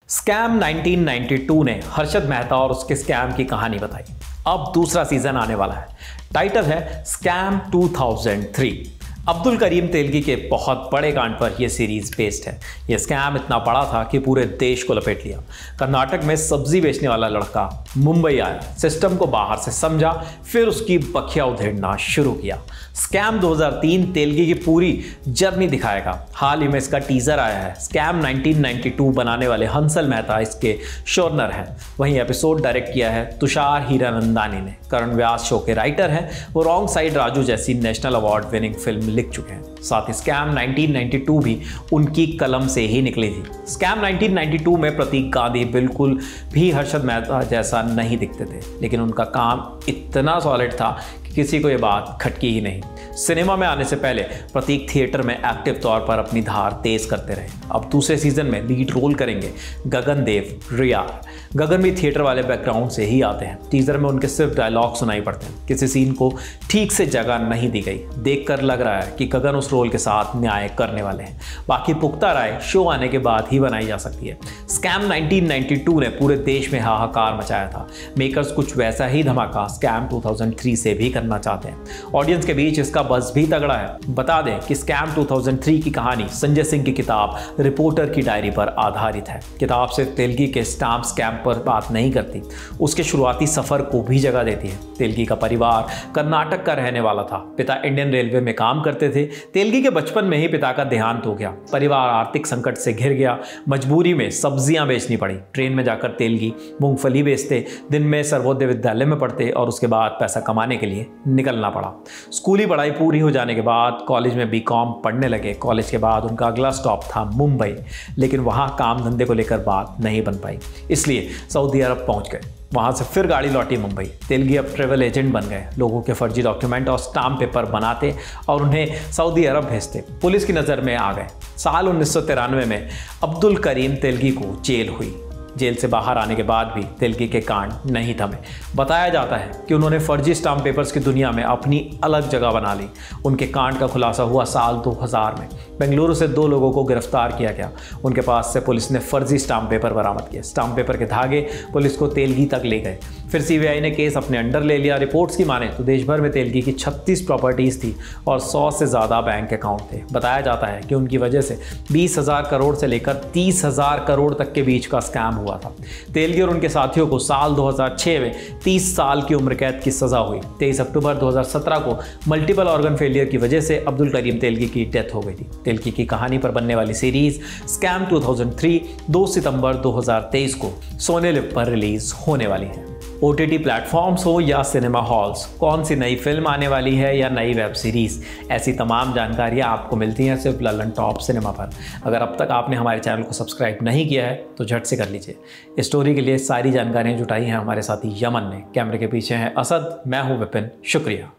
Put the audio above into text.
Scam 1992 ने हर्षद मेहता और उसके स्कैम की कहानी बताई। अब दूसरा सीजन आने वाला है। टाइटल है स्कैम 2003। अब्दुल करीम तेलगी के बहुत बड़े कांड पर यह सीरीज बेस्ड है। यह स्कैम इतना बड़ा था कि पूरे देश को लपेट लिया। कर्नाटक में सब्जी बेचने वाला लड़का मुंबई आया, सिस्टम को बाहर से समझा, फिर उसकी बखिया उधेड़ना शुरू किया। स्कैम 2003 तेलगी की पूरी जर्नी दिखाएगा। हाल ही में इसका टीजर आया है। स्कैम 1992 बनाने वाले हंसल मेहता इसके शोरनर हैं। वहीं एपिसोड डायरेक्ट किया है तुषार हीरानंदानी ने। करण व्यास शो के राइटर हैं। वो रॉन्ग साइड राजू जैसी नेशनल अवार्ड विनिंग फिल्म लिख चुके हैं। साथ ही स्कैम 1992 भी उनकी कलम से ही निकली थी। स्कैम 1992 में प्रतीक गांधी बिल्कुल भी हर्षद मेहता जैसा नहीं दिखते थे, लेकिन उनका काम इतना सॉलिड था कि किसी को यह बात खटकी ही नहीं। सिनेमा में आने से पहले प्रतीक थिएटर में एक्टिव तौर पर अपनी धार तेज करते रहे। अब दूसरे सीजन में लीड रोल करेंगे गगन देव रियार। गगन भी थिएटर वाले बैकग्राउंड से ही आते हैं। टीजर में उनके सिर्फ डायलॉग सुनाई पड़ते हैं। किसी सीन को ठीक से जगह नहीं दी गई। देखकर लग रहा है कि गगन उस रोल के साथ न्याय करने वाले हैं। बाकी पुख्ता राय शो आने के बाद ही बनाई जा सकती है। स्कैम 1992 ने पूरे देश में हाहाकार मचाया था। मेकर्स कुछ वैसा ही धमाका स्कैम 2003 से भी करना चाहते हैं। ऑडियंस के बीच इसका बज़ भी तगड़ा है। बता दें कि स्कैम 2003 की कहानी संजय सिंह की किताब रिपोर्टर की डायरी पर आधारित है। किताब सिर्फ तेलगी के स्टाम्प स्कैम पर बात नहीं करती, उसके शुरुआती सफर को भी जगह देती है। तेलगी का परिवार कर्नाटक का रहने वाला था। पिता इंडियन रेलवे में काम करते थे। तेलगी के बचपन में ही पिता का देहांत हो गया। परिवार आर्थिक संकट से घिर गया। मजबूरी में सब्जियां बेचनी पड़ी। ट्रेन में जाकर तेलगी मूंगफली बेचते, दिन में सर्वोदय विद्यालय में पढ़ते और उसके बाद पैसा कमाने के लिए निकलना पड़ा। स्कूली पढ़ाई पूरी हो जाने के बाद कॉलेज में बीकॉम पढ़ने लगे। कॉलेज के बाद उनका अगला स्टॉप था मुंबई, लेकिन वहाँ काम धंधे को लेकर बात नहीं बन पाई, इसलिए सऊदी अरब पहुँच गए। वहाँ से फिर गाड़ी लौटी मुंबई। तेलगी अब ट्रेवल एजेंट बन गए। लोगों के फर्जी डॉक्यूमेंट और स्टाम्प पेपर बनाते और उन्हें सऊदी अरब भेजते। पुलिस की नज़र में आ गए। साल 1993 में अब्दुल करीम तेलगी को जेल हुई। जेल से बाहर आने के बाद भी तेलगी के कांड नहीं थमे। बताया जाता है कि उन्होंने फर्जी स्टाम्प पेपर्स की दुनिया में अपनी अलग जगह बना ली। उनके कांड का खुलासा हुआ साल 2000 में। बेंगलुरु से 2 लोगों को गिरफ्तार किया गया। उनके पास से पुलिस ने फर्जी स्टाम्प पेपर बरामद किए। स्टाम्प पेपर के धागे पुलिस को तेलगी तक ले गए। फिर सीबीआई ने केस अपने अंडर ले लिया। रिपोर्ट्स की माने तो देश भर में तेलगी की 36 प्रॉपर्टीज़ थी और 100 से ज़्यादा बैंक अकाउंट थे। बताया जाता है कि उनकी वजह से 20,000 करोड़ से लेकर 30,000 करोड़ तक के बीच का स्कैम हुआ था। तेलगी और उनके साथियों को साल 2006 में 30 साल की उम्र कैद की सज़ा हुई। 23 अक्टूबर 2017 को मल्टीपल ऑर्गन फेलियर की वजह से अब्दुल करीम तेलगी की डेथ हो गई थी। तेलगी की कहानी पर बनने वाली सीरीज स्कैम 2003 2 सितंबर 2023 को सोनी लिव पर रिलीज होने वाली है। OTT प्लेटफॉर्म्स हो या सिनेमा हॉल्स, कौन सी नई फिल्म आने वाली है या नई वेब सीरीज़, ऐसी तमाम जानकारियाँ आपको मिलती हैं सिर्फ ललन टॉप सिनेमा पर। अगर अब तक आपने हमारे चैनल को सब्सक्राइब नहीं किया है तो झट से कर लीजिए। इस स्टोरी के लिए सारी जानकारियाँ जुटाई हैं हमारे साथी यमन ने। कैमरे के पीछे हैं असद, मैं हूँ विपिन। शुक्रिया।